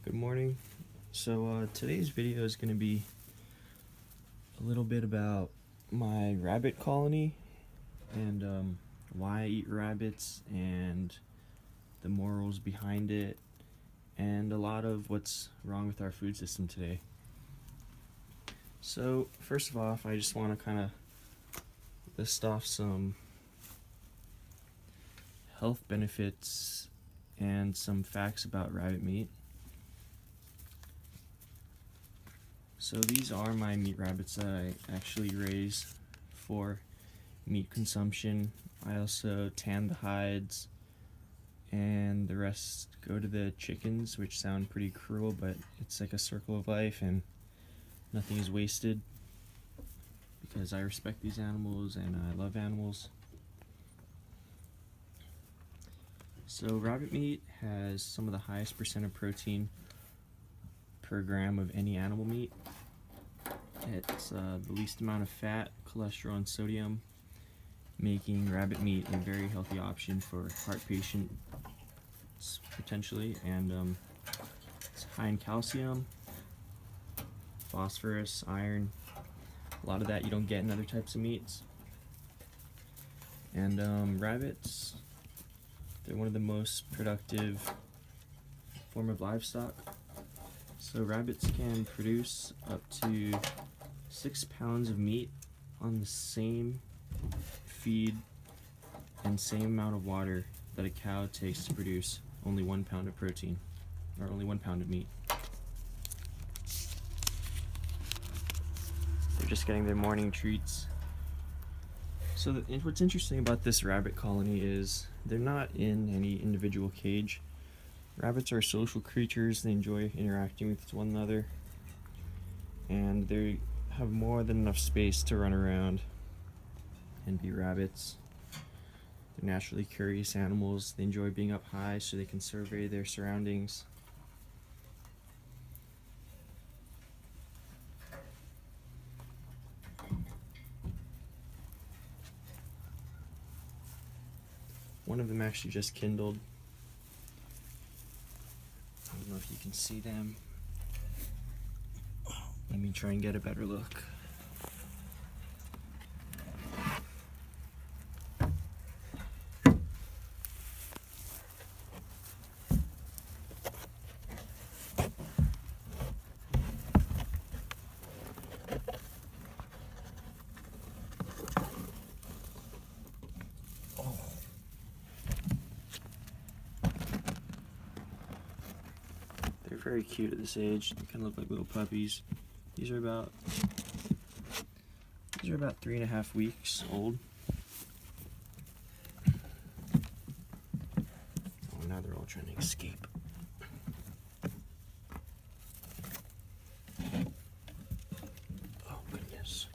Good morning. Today's video is going to be a little bit about my rabbit colony and why I eat rabbits and the morals behind it and a lot of what's wrong with our food system today. So first of all, I just want to kind of list off some health benefits and some facts about rabbit meat. So these are my meat rabbits that I actually raise for meat consumption. I also tan the hides and the rest go to the chickens, which sound pretty cruel, but it's like a circle of life and nothing is wasted because I respect these animals and I love animals. So rabbit meat has some of the highest percent of protein per gram of any animal meat. It's the least amount of fat, cholesterol, and sodium, making rabbit meat a very healthy option for heart patients potentially, and it's high in calcium, phosphorus, iron. A lot of that you don't get in other types of meats. And rabbits, they're one of the most productive form of livestock. So rabbits can produce up to 6 pounds of meat on the same feed and same amount of water that a cow takes to produce only 1 pound of protein, or only 1 pound of meat. They're just getting their morning treats. So what's interesting about this rabbit colony is they're not in any individual cage. Rabbits are social creatures. They enjoy interacting with one another, and they have more than enough space to run around and be rabbits. They're naturally curious animals. They enjoy being up high so they can survey their surroundings. One of them actually just kindled. I don't know if you can see them. Let me try and get a better look. They're very cute at this age. They kind of look like little puppies. These are about 3.5 weeks old. Oh, now they're all trying to escape. Oh goodness.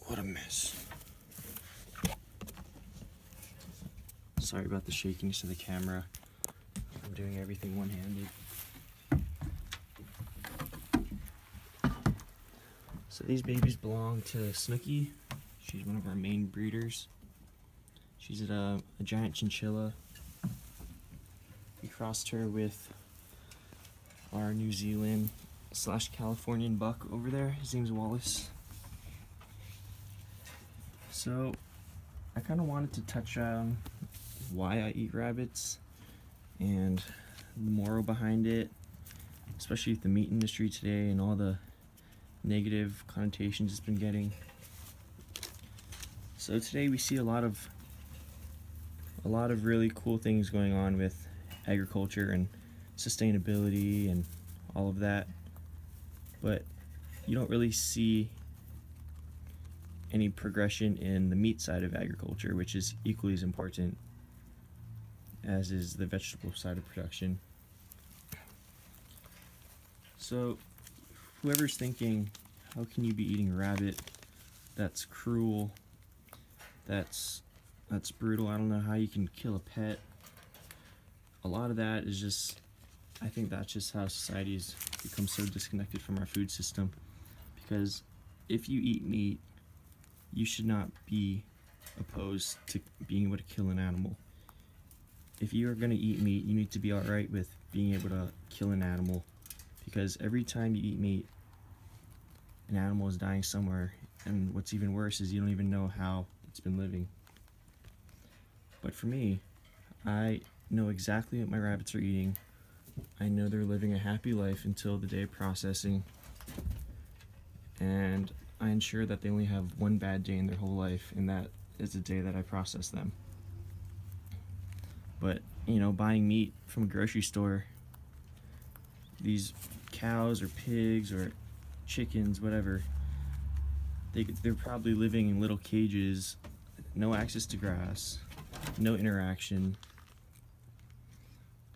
What a mess. Sorry about the shakiness of the camera. I'm doing everything one-handed. So these babies belong to Snooki. She's one of our main breeders. She's a giant chinchilla. We crossed her with our New Zealand / Californian buck over there. His name's Wallace. So I kind of wanted to touch on why I eat rabbits and the moral behind it, especially with the meat industry today and all the negative connotations it's been getting. So today we see a lot of really cool things going on with agriculture and sustainability and all of that, but you don't really see any progression in the meat side of agriculture, which is equally as important as is the vegetable side of production. So whoever's thinking, how can you be eating a rabbit? That's cruel. That's brutal. I don't know how you can kill a pet. A lot of that is just, I think that's just how society's become so disconnected from our food system. Because if you eat meat, you should not be opposed to being able to kill an animal. if you are going to eat meat, you need to be alright with being able to kill an animal, because every time you eat meat, an animal is dying somewhere, and what's even worse is you don't even know how it's been living. But for me, I know exactly what my rabbits are eating. I know they're living a happy life until the day of processing, and I ensure that they only have one bad day in their whole life, and that is the day that I process them. But, you know, buying meat from a grocery store, these cows or pigs or chickens, whatever, they're probably living in little cages, no access to grass, no interaction,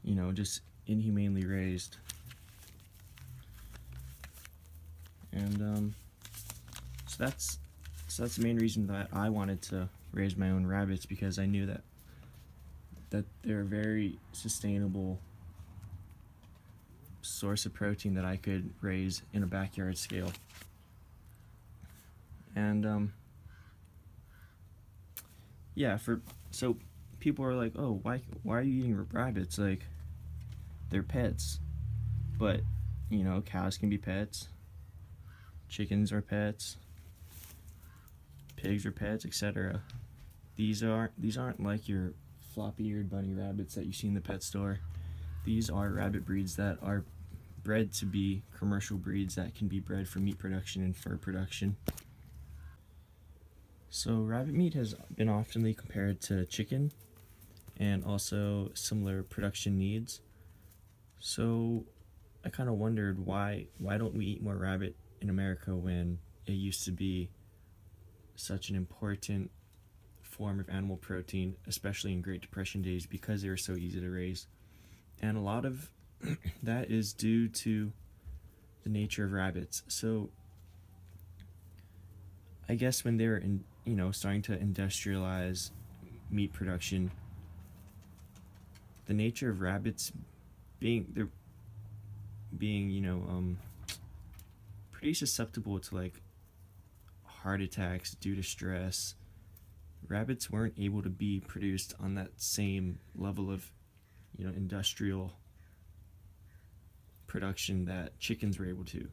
you know, just inhumanely raised. And so that's the main reason that I wanted to raise my own rabbits, because I knew that they're a very sustainable source of protein that I could raise in a backyard scale. And yeah, so people are like, oh, why are you eating rabbits? Like, they're pets. But, you know, cows can be pets, chickens are pets, pigs are pets, etc. These aren't like your floppy-eared bunny rabbits that you see in the pet store. These are rabbit breeds that are bred to be commercial breeds that can be bred for meat production and fur production. So rabbit meat has been oftenly compared to chicken, and also similar production needs. So I kind of wondered why don't we eat more rabbit in America when it used to be such an important form of animal protein, especially in Great Depression days, because they were so easy to raise. And a lot of that is due to the nature of rabbits. So I guess when they were starting to industrialize meat production, the nature of rabbits being pretty susceptible to like heart attacks due to stress. Rabbits weren't able to be produced on that same level of industrial production that chickens were able to.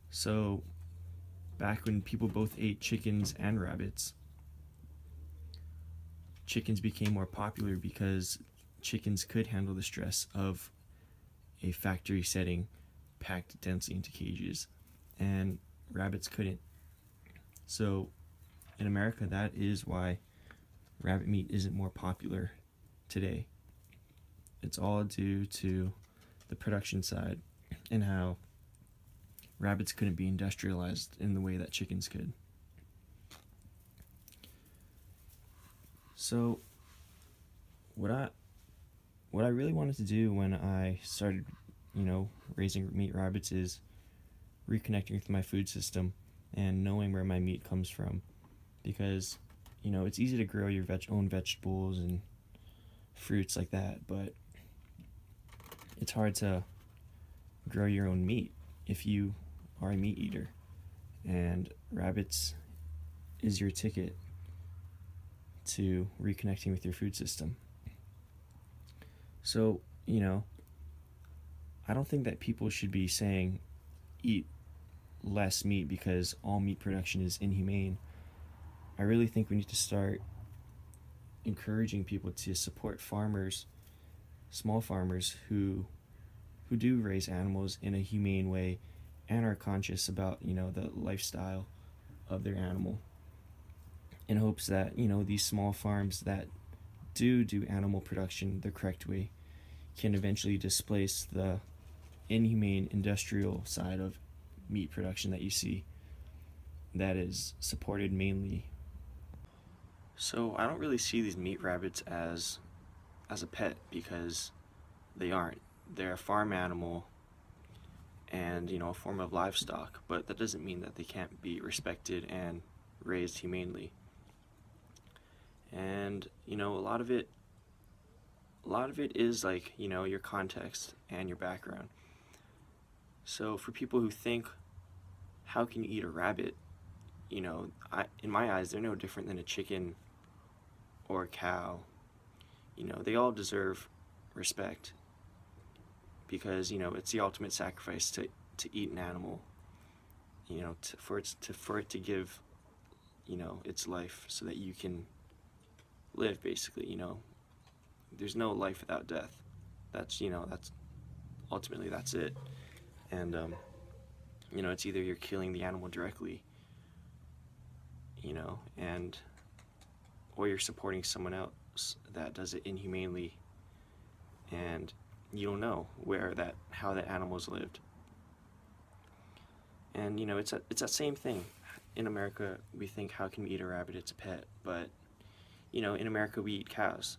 So back when people both ate chickens and rabbits, chickens became more popular because chickens could handle the stress of a factory setting packed densely into cages, and rabbits couldn't. So in America, that is why rabbit meat isn't more popular today. It's all due to the production side and how rabbits couldn't be industrialized in the way that chickens could. So what I really wanted to do when I started, raising meat rabbits is reconnecting with my food system and knowing where my meat comes from, because it's easy to grow your own vegetables and fruits like that, but it's hard to grow your own meat if you are a meat eater, and rabbits is your ticket to reconnecting with your food system. So, I don't think that people should be saying eat less meat because all meat production is inhumane. I really think we need to start encouraging people to support farmers, small farmers who do raise animals in a humane way and are conscious about, the lifestyle of their animal, in hopes that, these small farms that do animal production the correct way can eventually displace the inhumane industrial side of meat production that you see that is supported mainly. So I don't really see these meat rabbits as a pet, because they aren't. They're a farm animal and a form of livestock, but that doesn't mean that they can't be respected and raised humanely. And a lot of it is like your context and your background. So for people who think, how can you eat a rabbit, in my eyes they're no different than a chicken or a cow. you know, they all deserve respect, because, you know, it's the ultimate sacrifice to eat an animal, you know, for it to give, you know, its life so that you can live, basically. You know, there's no life without death. That's, you know, that's ultimately, that's it. And you know, it's either you're killing the animal directly, you know, or you're supporting someone else that does it inhumanely, and you don't know how that animal's lived. And, you know, it's that same thing. In America, we think, how can we eat a rabbit? It's a pet. But, you know, in America, we eat cows.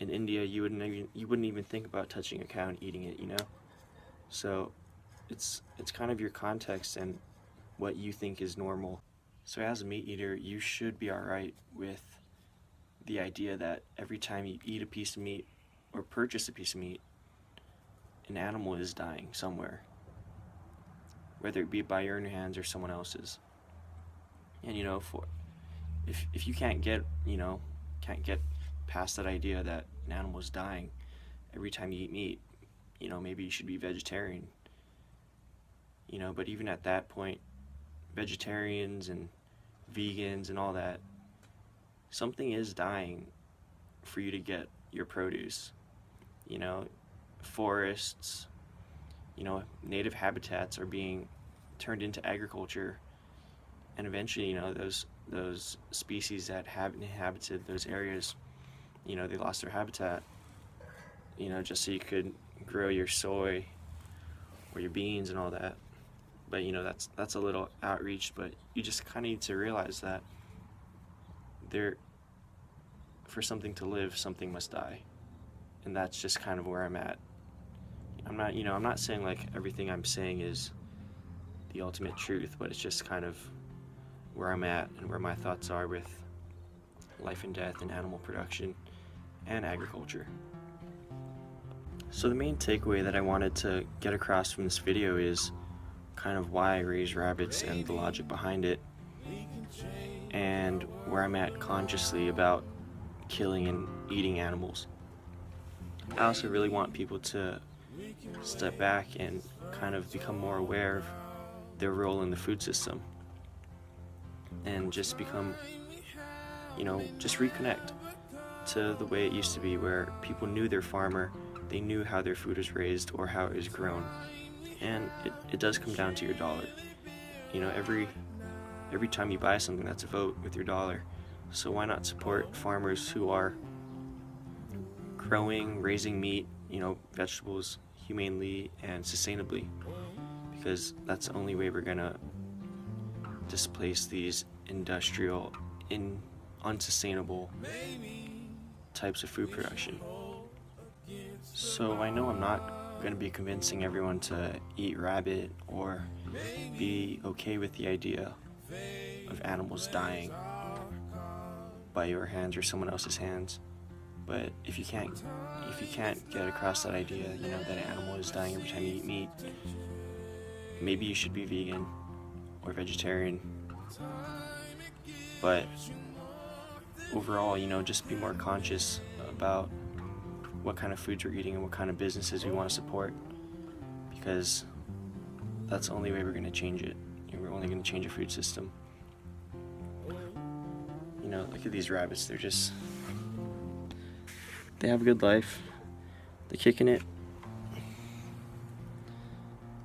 In India, you wouldn't even think about touching a cow and eating it, you know? So it's kind of your context and what you think is normal. So as a meat eater, you should be alright with the idea that every time you eat a piece of meat or purchase a piece of meat, an animal is dying somewhere, whether it be by your own hands or someone else's. And, you know, if you can't get past that idea that an animal is dying every time you eat meat, you know, maybe you should be vegetarian. You know, but even at that point, vegetarians and vegans and all that, something is dying for you to get your produce. You know, forests, you know, native habitats are being turned into agriculture, and eventually, you know, those species that have inhabited those areas, you know, they lost their habitat, you know, just so you could grow your soy or your beans and all that. But, you know, that's a little outreach, but you just kind of need to realize that for something to live, something must die. And that's just kind of where I'm at. I'm not saying like everything I'm saying is the ultimate truth, but it's just kind of where I'm at and where my thoughts are with life and death and animal production and agriculture. So the main takeaway that I wanted to get across from this video is kind of why I raise rabbits and the logic behind it, and where I'm at consciously about killing and eating animals. I also really want people to step back and kind of become more aware of their role in the food system, and just become, you know, just reconnect to the way it used to be, where people knew their farmer, they knew how their food was raised or how it was grown. And it does come down to your dollar. You know, every time you buy something, that's a vote with your dollar. So why not support farmers who are growing, raising meat, you know, vegetables humanely and sustainably? Because that's the only way we're gonna displace these industrial, unsustainable types of food production. So I know I'm not going to be convincing everyone to eat rabbit or be okay with the idea of animals dying by your hands or someone else's hands. But if you can't get across that idea, you know, that an animal is dying every time you eat meat, maybe you should be vegan or vegetarian. But overall, you know, just be more conscious about what kind of foods we're eating and what kind of businesses we want to support, because that's the only way we're going to change it. You know, we're only going to change a food system. You know, look at these rabbits. They have a good life. They're kicking it.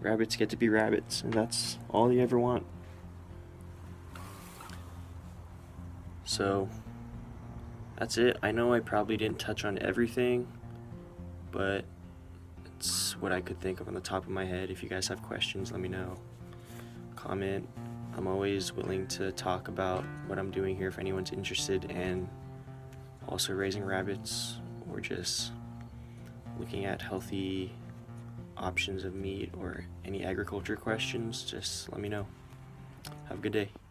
Rabbits get to be rabbits, and that's all you ever want. So that's it. I know I probably didn't touch on everything, but it's what I could think of on the top of my head. If you guys have questions, let me know. Comment. I'm always willing to talk about what I'm doing here if anyone's interested in also raising rabbits or just looking at healthy options of meat or any agriculture questions. Just let me know. Have a good day.